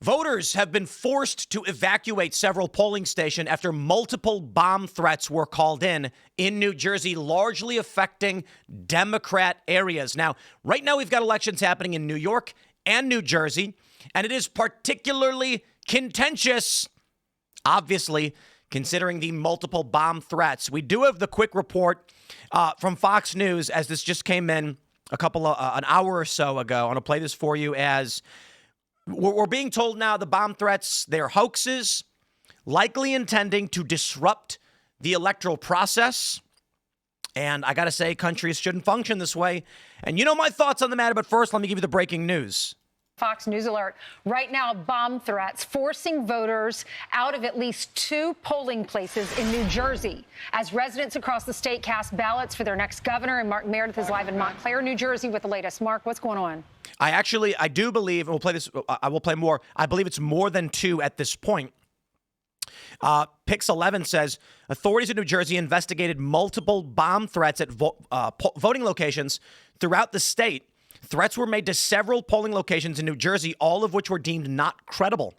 Voters have been forced to evacuate several polling stations after multiple bomb threats were called in New Jersey, largely affecting Democrat areas. Now, right now we've got elections happening in New York and New Jersey, and it is particularly contentious, obviously, considering the multiple bomb threats. We do have the quick report from Fox News as this just came in an hour or so ago. I want to play this for you as we're being told now the bomb threats, they're hoaxes, likely intending to disrupt the electoral process. And I got to say, countries shouldn't function this way. And you know my thoughts on the matter, but first, let me give you the breaking news. Fox News alert. Right now, bomb threats forcing voters out of at least 2 polling places in New Jersey as residents across the state cast ballots for their next governor. And Mark Meredith is live in Montclair, New Jersey with the latest. Mark, what's going on? I do believe, and we'll play this, I will play more. I believe it's more than 2 at this point. Pix 11 says authorities in New Jersey investigated multiple bomb threats at voting locations throughout the state. Threats were made to several polling locations in New Jersey, all of which were deemed not credible.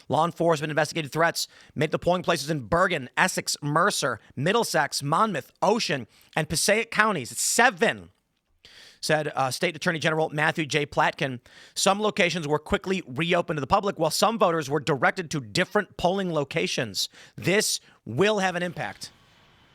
Law enforcement investigated threats made to polling places in Bergen, Essex, Mercer, Middlesex, Monmouth, Ocean, and Passaic counties. 7, said State Attorney General Matthew J. Platkin. Some locations were quickly reopened to the public, while some voters were directed to different polling locations. This will have an impact.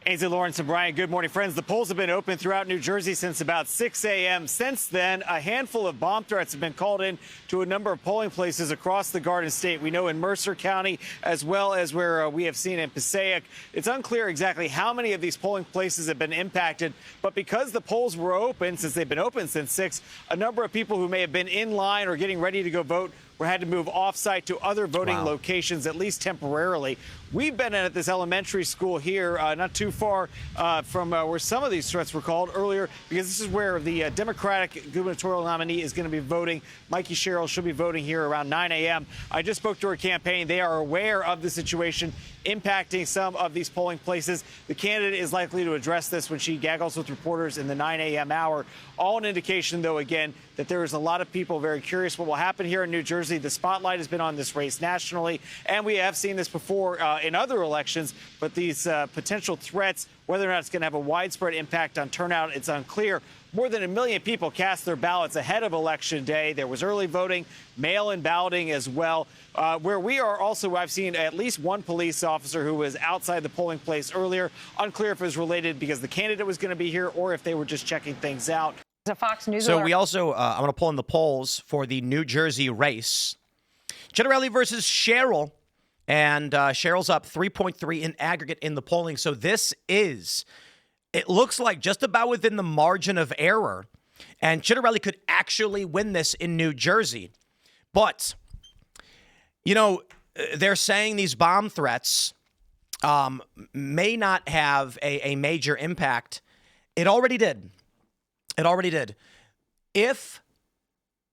Ainsley, Lawrence, and Brian, good morning, friends. The polls have been open throughout New Jersey since about 6 a.m. Since then, a handful of bomb threats have been called in to a number of polling places across the Garden State. We know in Mercer County, as well as where we have seen in Passaic. It's unclear exactly how many of these polling places have been impacted, but because the polls were open, since they've been open since 6, a number of people who may have been in line or getting ready to go vote had to move off-site to other voting locations, at least temporarily. We've been at this elementary school here, not too far from where some of these threats were called earlier, because this is where the Democratic gubernatorial nominee is going to be voting. Mikey Sherrill should be voting here around 9 a.m. I just spoke to her campaign. They are aware of the situation impacting some of these polling places. The candidate is likely to address this when she gaggles with reporters in the 9 a.m. hour. All an indication, though, again, that there is a lot of people very curious what will happen here in New Jersey. The spotlight has been on this race nationally, and we have seen this before in other elections. But these potential threats, whether or not it's going to have a widespread impact on turnout, it's unclear. More than 1 million people cast their ballots ahead of Election Day. There was early voting, mail-in balloting as well. Where we are also, I've seen at least one police officer who was outside the polling place earlier. Unclear if it was related because the candidate was going to be here or if they were just checking things out. A Fox News So alert. we also, I'm going to pull in the polls for the New Jersey race. Chitterelli versus Sherrill. And Sherrill's up 3.3 in aggregate in the polling. So this is, it looks like just about within the margin of error. And Chitterelli could actually win this in New Jersey. But, you know, they're saying these bomb threats may not have a major impact. It already did. It already did. If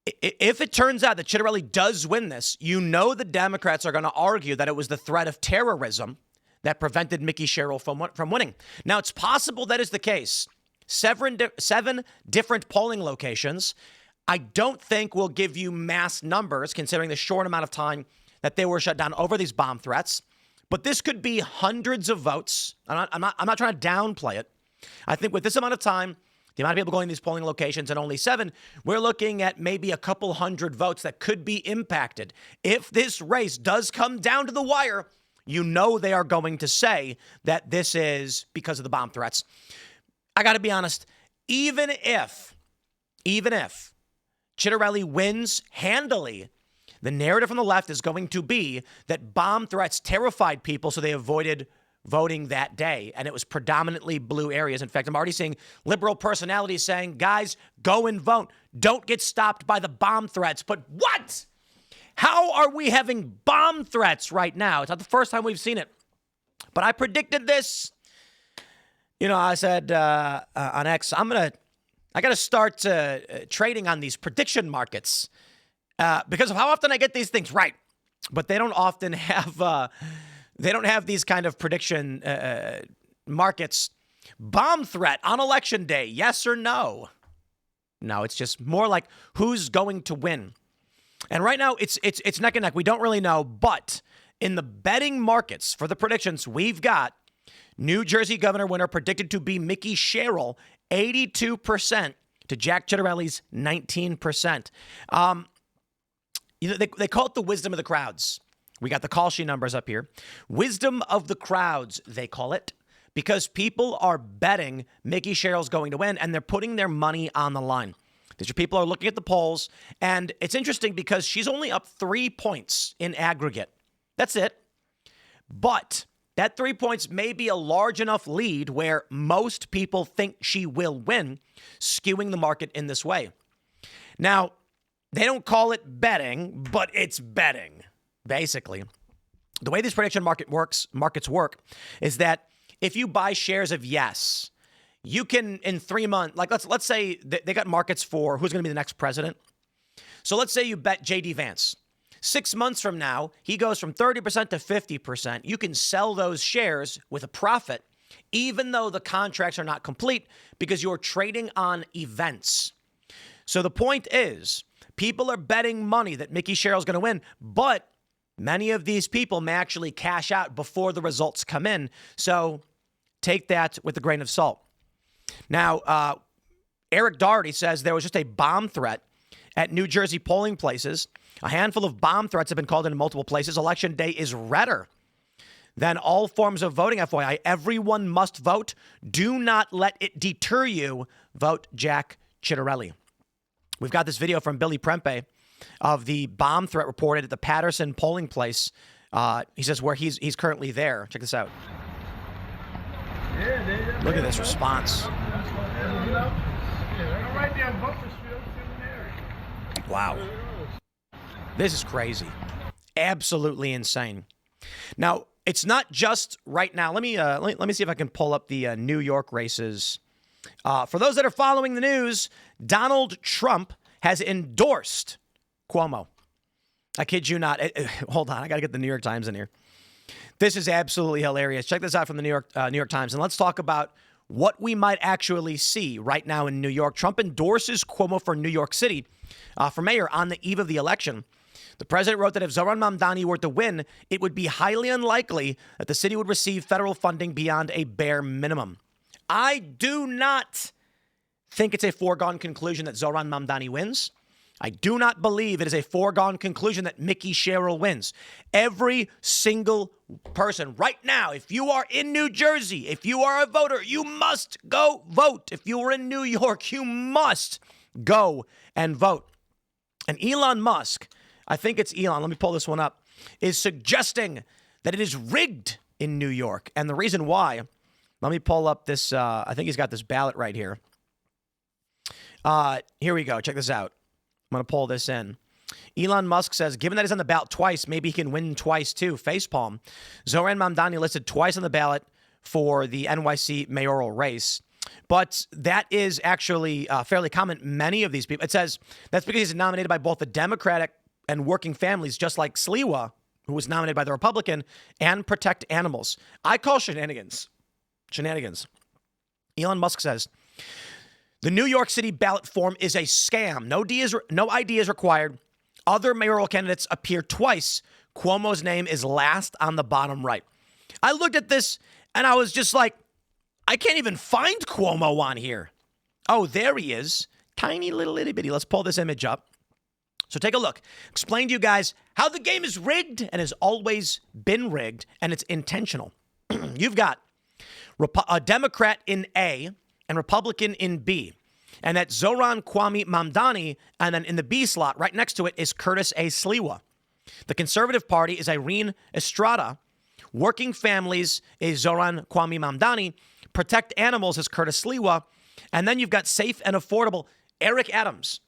it turns out that Chitterelli does win this, you know the Democrats are going to argue that it was the threat of terrorism that prevented Mickey Sherrill from winning. Now, it's possible that is the case. 7 different polling locations. I don't think will give you mass numbers, considering the short amount of time that they were shut down over these bomb threats. But this could be hundreds of votes. I'm not trying to downplay it. I think with this amount of time, the amount of people going to these polling locations and only 7, we're looking at maybe a couple hundred votes that could be impacted. If this race does come down to the wire, you know they are going to say that this is because of the bomb threats. I got to be honest, even if Chitterelli wins handily, the narrative from the left is going to be that bomb threats terrified people, so they avoided voting that day. And it was predominantly blue areas. In fact, I'm already seeing liberal personalities saying, guys, go and vote. Don't get stopped by the bomb threats. But what? How are we having bomb threats right now? It's not the first time we've seen it. But I predicted this. You know, I said on X, I got to start trading on these prediction markets because of how often I get these things right. But they don't often have... They don't have these kind of prediction markets. Bomb threat on Election Day, yes or no? No, it's just more like who's going to win. And right now, it's neck and neck. We don't really know. But in the betting markets for the predictions, we've got New Jersey governor winner predicted to be Mickey Sherrill, 82% to Jack Ciattarelli's 19%. They call it the wisdom of the crowds. We got the call sheet numbers up here. Wisdom of the crowds, they call it, because people are betting Mickey Sherrill's going to win, and they're putting their money on the line. These are people are looking at the polls, and it's interesting because she's only up 3 points in aggregate. That's it. But that 3 points may be a large enough lead where most people think she will win, skewing the market in this way. Now, they don't call it betting, but it's betting, basically. The way these prediction markets work is that if you buy shares of Yes, you can, in 3 months, like let's say they got markets for who's going to be the next president. So let's say you bet J.D. Vance. 6 months from now, he goes from 30% to 50%. You can sell those shares with a profit, even though the contracts are not complete, because you're trading on events. So the point is, people are betting money that Mickey Sherrill's going to win, but many of these people may actually cash out before the results come in. So take that with a grain of salt. Now, Eric Doherty says there was just a bomb threat at New Jersey polling places. A handful of bomb threats have been called in multiple places. Election day is redder than all forms of voting, FYI. Everyone must vote. Do not let it deter you. Vote Jack Ciattarelli. We've got this video from Billy Prempe of the bomb threat reported at the Patterson polling place. He says where he's currently there. Check this out. Look at this response. Wow. This is crazy. Absolutely insane. Now, it's not just right now. Let me see if I can pull up the New York races. For those that are following the news, Donald Trump has endorsed Cuomo. I kid you not. Hold on. I got to get the New York Times in here. This is absolutely hilarious. Check this out from the New York Times. And let's talk about what we might actually see right now in New York. Trump endorses Cuomo for New York City for mayor on the eve of the election. The president wrote that if Zohran Mamdani were to win, it would be highly unlikely that the city would receive federal funding beyond a bare minimum. I do not think it's a foregone conclusion that Zohran Mamdani wins. I do not believe it is a foregone conclusion that Mickey Sherrill wins. Every single person right now, if you are in New Jersey, if you are a voter, you must go vote. If you are in New York, you must go and vote. And Elon Musk, I think it's Elon, let me pull this one up, is suggesting that it is rigged in New York. And the reason why, let me pull up this, I think he's got this ballot right here. Here we go. Check this out. I'm going to pull this in. Elon Musk says, given that he's on the ballot twice, maybe he can win twice too. Facepalm. Zohran Mamdani listed twice on the ballot for the NYC mayoral race. But that is actually fairly common. Many of these people, it says that's because he's nominated by both the Democratic and working families, just like Sliwa, who was nominated by the Republican, and Protect Animals. I call shenanigans. Shenanigans. Elon Musk says, the New York City ballot form is a scam. No ID is required. Other mayoral candidates appear twice. Cuomo's name is last on the bottom right. I looked at this and I was just like, I can't even find Cuomo on here. Oh, there he is. Tiny little itty bitty. Let's pull this image up. So take a look. Explain to you guys how the game is rigged and has always been rigged, and it's intentional. You've got a Democrat in A and Republican in B. And that's Zohran Kwame Mamdani. And then in the B slot, right next to it, is Curtis A. Sliwa. The Conservative Party is Irene Estrada. Working Families is Zohran Kwame Mamdani. Protect Animals is Curtis Sliwa. And then you've got Safe and Affordable, Eric Adams.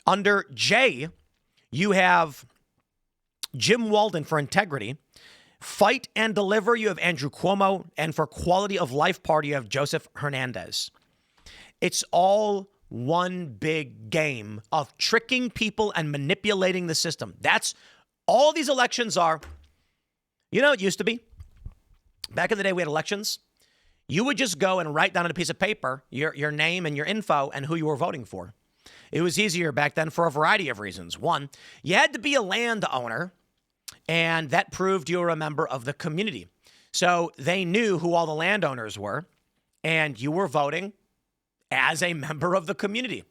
Under J, you have Jim Walden for Integrity. Fight and Deliver, you have Andrew Cuomo. And for Quality of Life Party, you have Joseph Hernandez. It's all one big game of tricking people and manipulating the system. That's all these elections are. You know, it used to be. Back in the day, we had elections. You would just go and write down on a piece of paper your name and your info and who you were voting for. It was easier back then for a variety of reasons. One, you had to be a landowner, and that proved you were a member of the community. So they knew who all the landowners were, and you were voting as a member of the community.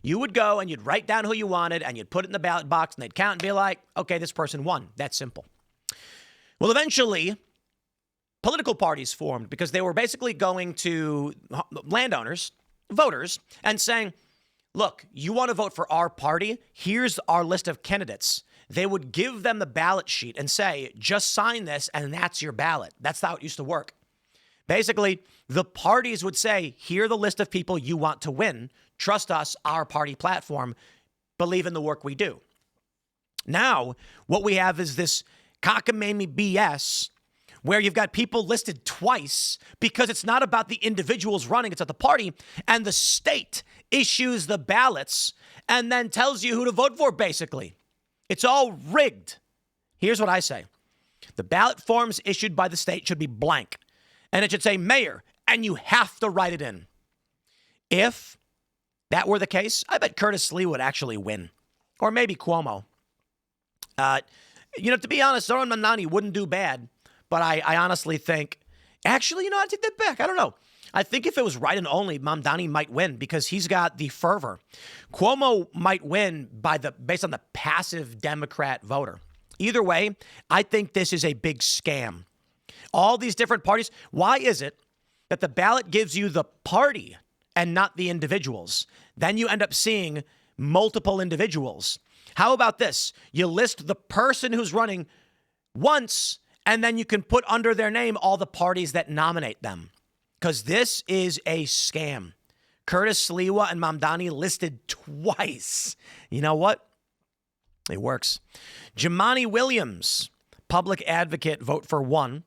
You would go and you'd write down who you wanted, and you'd put it in the ballot box, and they'd count and be like, okay, this person won. That's simple. Well, eventually, political parties formed because they were basically going to landowners, voters, and saying, look, you want to vote for our party? Here's our list of candidates. They would give them the ballot sheet and say, just sign this, and that's your ballot. That's how it used to work. Basically, the parties would say, here are the list of people you want to win. Trust us, our party platform. Believe in the work we do. Now, what we have is this cockamamie BS where you've got people listed twice because it's not about the individuals running, it's at the party, and the state issues the ballots and then tells you who to vote for, basically. It's all rigged. Here's what I say. The ballot forms issued by the state should be blank, and it should say mayor, and you have to write it in. If that were the case, I bet Curtis Lee would actually win, or maybe Cuomo. To be honest, Mamdani wouldn't do bad. But I honestly think, actually, I take that back. I don't know. I think if it was write-in only, Mamdani might win because he's got the fervor. Cuomo might win based on the passive Democrat voter. Either way, I think this is a big scam. All these different parties. Why is it that the ballot gives you the party and not the individuals? Then you end up seeing multiple individuals. How about this? You list the person who's running once, and then you can put under their name all the parties that nominate them. Because this is a scam. Curtis Sliwa and Mamdani listed twice. You know what? It works. Jumaane Williams, public advocate, vote for one.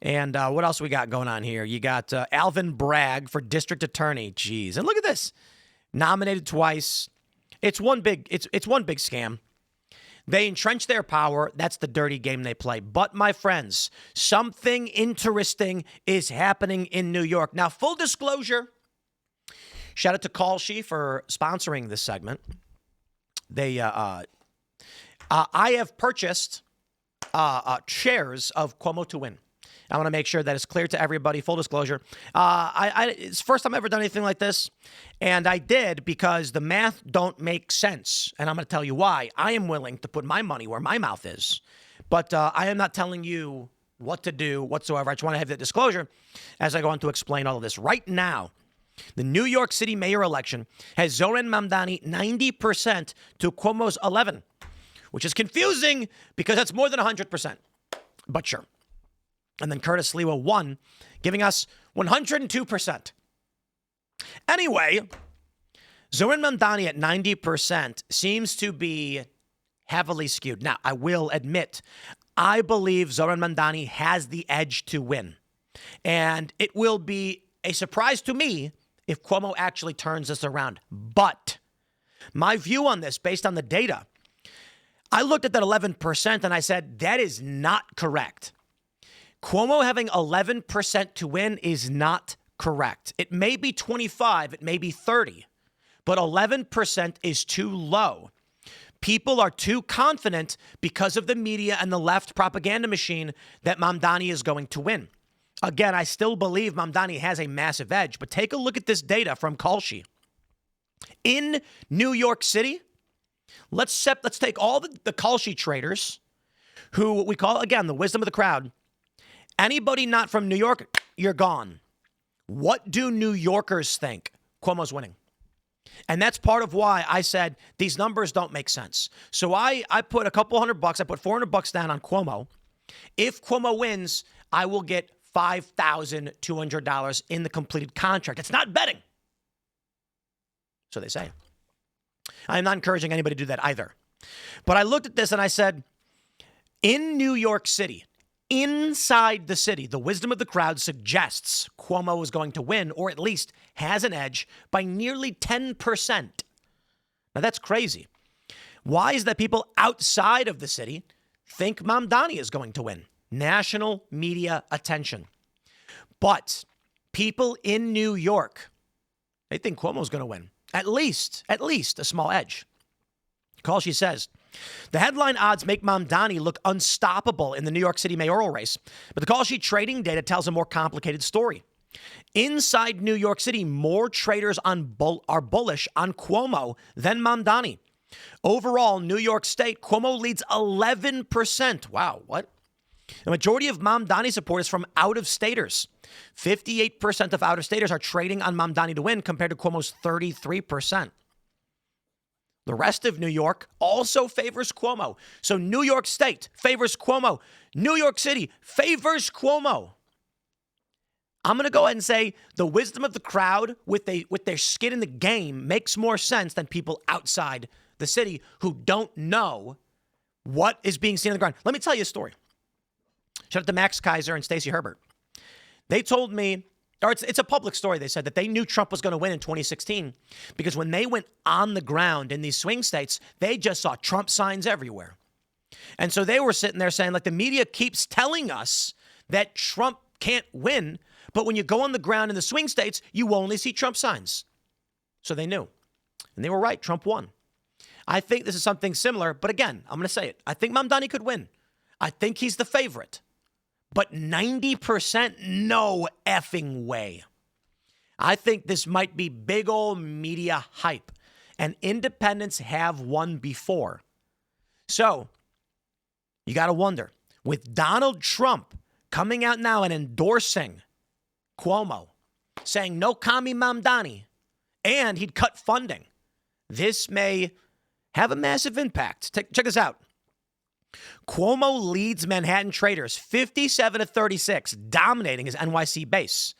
And what else we got going on here? You got Alvin Bragg for district attorney. Jeez. And look at this. Nominated twice. It's one big scam. They entrench their power. That's the dirty game they play. But, my friends, something interesting is happening in New York. Now, full disclosure, shout out to Kalshi for sponsoring this segment. I have purchased shares of Cuomo to win. I want to make sure that it's clear to everybody. Full disclosure. It's the first time I've ever done anything like this. And I did because the math don't make sense. And I'm going to tell you why. I am willing to put my money where my mouth is. But I am not telling you what to do whatsoever. I just want to have that disclosure as I go on to explain all of this. Right now, the New York City mayor election has Zoran Mamdani 90% to Cuomo's 11%, which is confusing because that's more than 100%. But sure. And then Curtis Sliwa won, giving us 102%. Anyway, Zoran Mamdani at 90% seems to be heavily skewed. Now, I will admit, I believe Zoran Mamdani has the edge to win. And it will be a surprise to me if Cuomo actually turns this around. But my view on this, based on the data, I looked at that 11% and I said, that is not correct. Cuomo having 11% to win is not correct. It may be 25, it may be 30, but 11% is too low. People are too confident because of the media and the left propaganda machine that Mamdani is going to win. Again, I still believe Mamdani has a massive edge, but take a look at this data from Kalshi. In New York City, let's take all the Kalshi traders, who we call, again, the wisdom of the crowd. Anybody not from New York, you're gone. What do New Yorkers think? Cuomo's winning. And that's part of why I said these numbers don't make sense. So I put a couple $100. I put $400 down on Cuomo. If Cuomo wins, I will get $5,200 in the completed contract. It's not betting. So they say. I am not encouraging anybody to do that either. But I looked at this and I said, in New York City, inside the city, the wisdom of the crowd suggests Cuomo is going to win, or at least has an edge, by nearly 10%. Now, that's crazy. Why is that people outside of the city think Mamdani is going to win? National media attention. But people in New York, they think Cuomo's going to win. At least a small edge. Call, she says, the headline odds make Mamdani look unstoppable in the New York City mayoral race, but the call sheet trading data tells a more complicated story. Inside New York City, more traders are bullish on Cuomo than Mamdani. Overall, New York State, Cuomo leads 11%. Wow, what? The majority of Mamdani support is from out-of-staters. 58% of out-of-staters are trading on Mamdani to win compared to Cuomo's 33%. The rest of New York also favors Cuomo. So New York State favors Cuomo. New York City favors Cuomo. I'm going to go ahead and say the wisdom of the crowd with their skin in the game makes more sense than people outside the city who don't know what is being seen on the ground. Let me tell you a story. Shout out to Max Kaiser and Stacey Herbert. They told me, or it's a public story, they said that they knew Trump was going to win in 2016 because when they went on the ground in these swing states, they just saw Trump signs everywhere. And so they were sitting there saying, like, the media keeps telling us that Trump can't win, but when you go on the ground in the swing states, you only see Trump signs. So they knew. And they were right. Trump won. I think this is something similar, but again, I'm going to say it. I think Mamdani could win. I think he's the favorite. But 90%, no effing way. I think this might be big old media hype. And independents have won before. So, you got to wonder, with Donald Trump coming out now and endorsing Cuomo, saying no commie Mamdani, and he'd cut funding, this may have a massive impact. Check this out. Cuomo leads Manhattan traders 57-36, dominating his NYC base.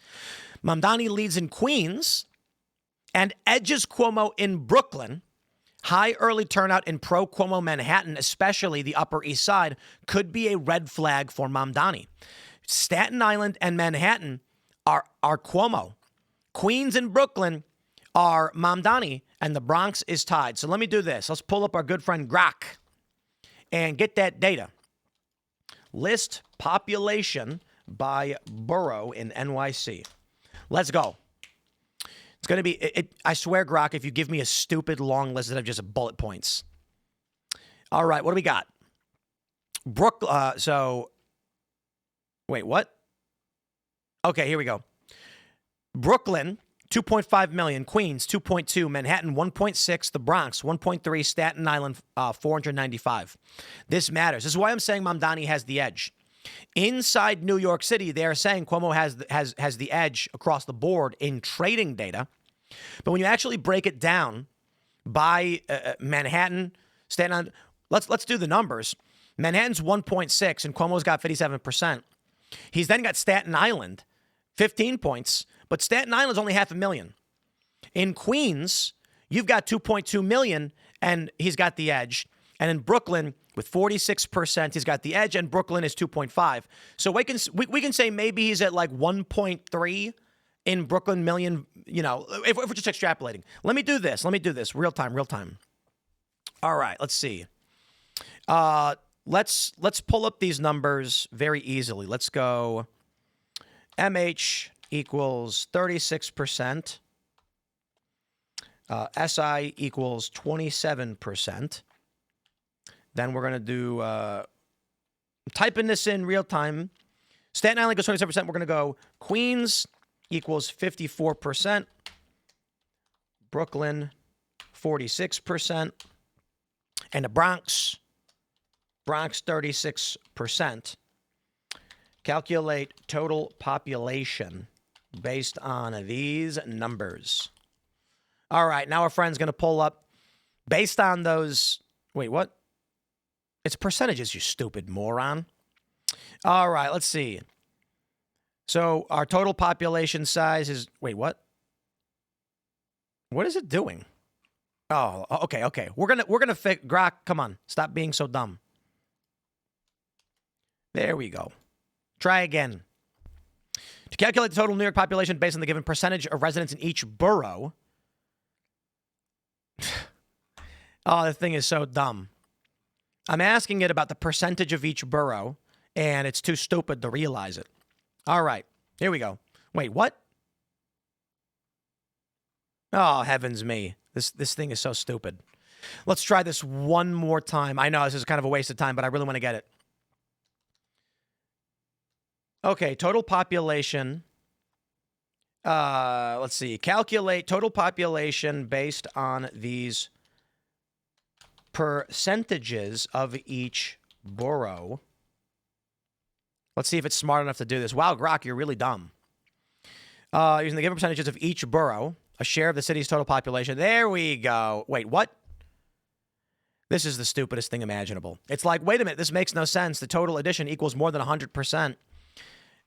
Mamdani leads in Queens and edges Cuomo in Brooklyn. High early turnout in pro-Cuomo Manhattan, especially the Upper East Side, could be a red flag for Mamdani. Staten Island and Manhattan are Cuomo. Queens and Brooklyn are Mamdani, and the Bronx is tied. So let me do this. Let's pull up our good friend Grok and get that data. List population by borough in NYC. Let's go. It's going to be, I swear, Grok, if you give me a stupid long list of just bullet points. All right, what do we got? Wait, what? Okay, here we go. Brooklyn, 2.5 million. Queens, 2.2. Manhattan, 1.6. The Bronx, 1.3. Staten Island, 495. This matters. This is why I'm saying Mamdani has the edge. Inside New York City, they are saying Cuomo has the edge across the board in trading data. But when you actually break it down by Manhattan, Staten Island, let's do the numbers. Manhattan's 1.6, and Cuomo's got 57%. He's then got Staten Island, 15 points. But Staten Island's only 500,000. In Queens, you've got 2.2 million, and he's got the edge. And in Brooklyn, with 46%, he's got the edge, and Brooklyn is 2.5. So we can say maybe he's at like 1.3 in Brooklyn million, you know, if we're just extrapolating. Let me do this. Real time. All right, let's see. Let's pull up these numbers very easily. Let's go MH equals 36%. SI equals 27%. Then we're going to do, typing this in real time. Staten Island goes 27%. We're going to go Queens equals 54%. Brooklyn, 46%. And the Bronx 36%. Calculate total population based on these numbers. All right, now our friend's going to pull up based on those. Wait, what? It's percentages, you stupid moron. All right, let's see. So our total population size is, wait, what? What is it doing? Oh, okay. We're gonna fix Grok. Come on, stop being so dumb. There we go. Try again. To calculate the total New York population based on the given percentage of residents in each borough. Oh, the thing is so dumb. I'm asking it about the percentage of each borough, and it's too stupid to realize it. All right, here we go. Wait, what? Oh, heavens me. This thing is so stupid. Let's try this one more time. I know this is kind of a waste of time, but I really want to get it. Okay, total population. Let's see. Calculate total population based on these percentages of each borough. Let's see if it's smart enough to do this. Wow, Grok, you're really dumb. Using the given percentages of each borough, a share of the city's total population. There we go. Wait, what? This is the stupidest thing imaginable. It's like, wait a minute, this makes no sense. The total addition equals more than 100%.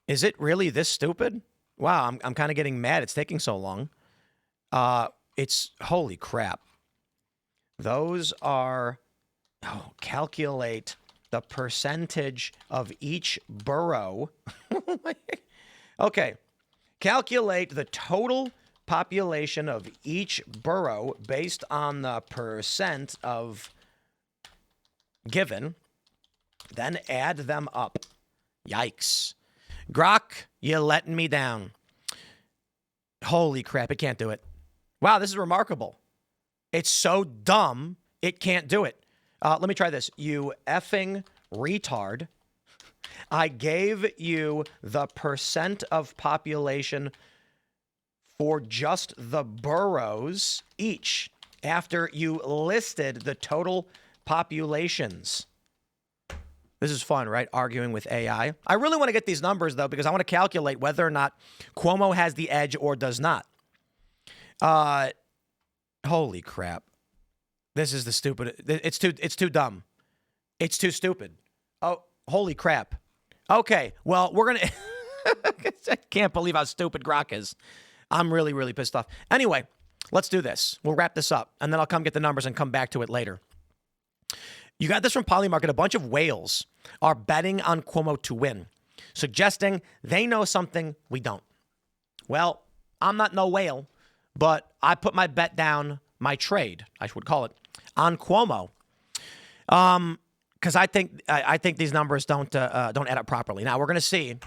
Is it really this stupid? Wow, I'm kind of getting mad. It's taking so long. It's holy crap. Those are, calculate the percentage of each borough. Okay. Calculate the total population of each borough based on the percent of given, then add them up. Yikes. Grok, you're letting me down. Holy crap, it can't do it. Wow, this is remarkable. It's so dumb, it can't do it. Let me try this. You effing retard. I gave you the percent of population for just the boroughs each after you listed the total populations. This is fun, right? Arguing with AI. I really want to get these numbers, though, because I want to calculate whether or not Cuomo has the edge or does not. Holy crap. This is the stupid. It's too dumb. It's too stupid. Oh, holy crap. Okay, well, we're going to... I can't believe how stupid Grok is. I'm really, really pissed off. Anyway, let's do this. We'll wrap this up, and then I'll come get the numbers and come back to it later. You got this from Polymarket. A bunch of whales are betting on Cuomo to win, suggesting they know something we don't. Well, I'm not no whale, but I put my bet down, my trade, I would call it, on Cuomo, because I think these numbers don't add up properly. Now we're going to see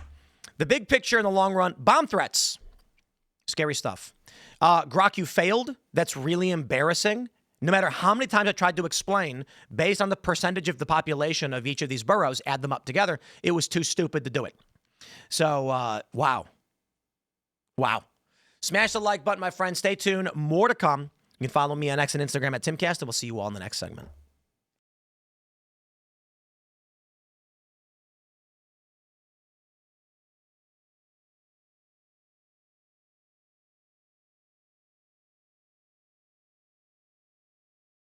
the big picture in the long run. Bomb threats, scary stuff. Grok, you failed. That's really embarrassing. No matter how many times I tried to explain, based on the percentage of the population of each of these boroughs, add them up together, it was too stupid to do it. So, wow. Wow. Smash the like button, my friend. Stay tuned. More to come. You can follow me on X and Instagram at Timcast, and we'll see you all in the next segment.